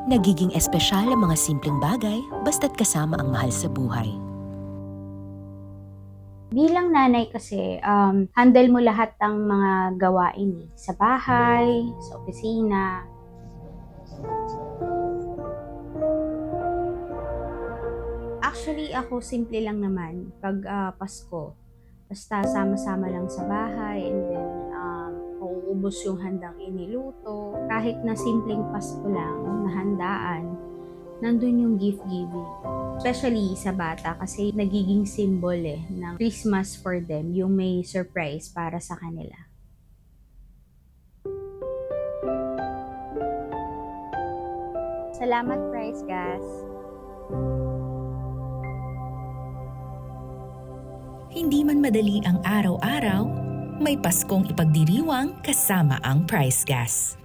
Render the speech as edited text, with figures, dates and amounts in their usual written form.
Nagiging espesyal ang mga simpleng bagay basta't kasama ang mahal sa buhay. Bilang nanay kasi, handle mo lahat ng mga gawain sa bahay, sa opisina. Actually, ako simple lang naman pag Pasko. Basta sama-sama lang sa bahay and then mauubos yung handang iniluto. Kahit na simpleng Pasko lang na handaan, nandun yung gift giving. Especially sa bata kasi nagiging symbol ng Christmas for them, yung may surprise para sa kanila. Salamat, Price Gas. Hindi man madali ang araw-araw, may Paskong ipagdiriwang kasama ang Price Gas.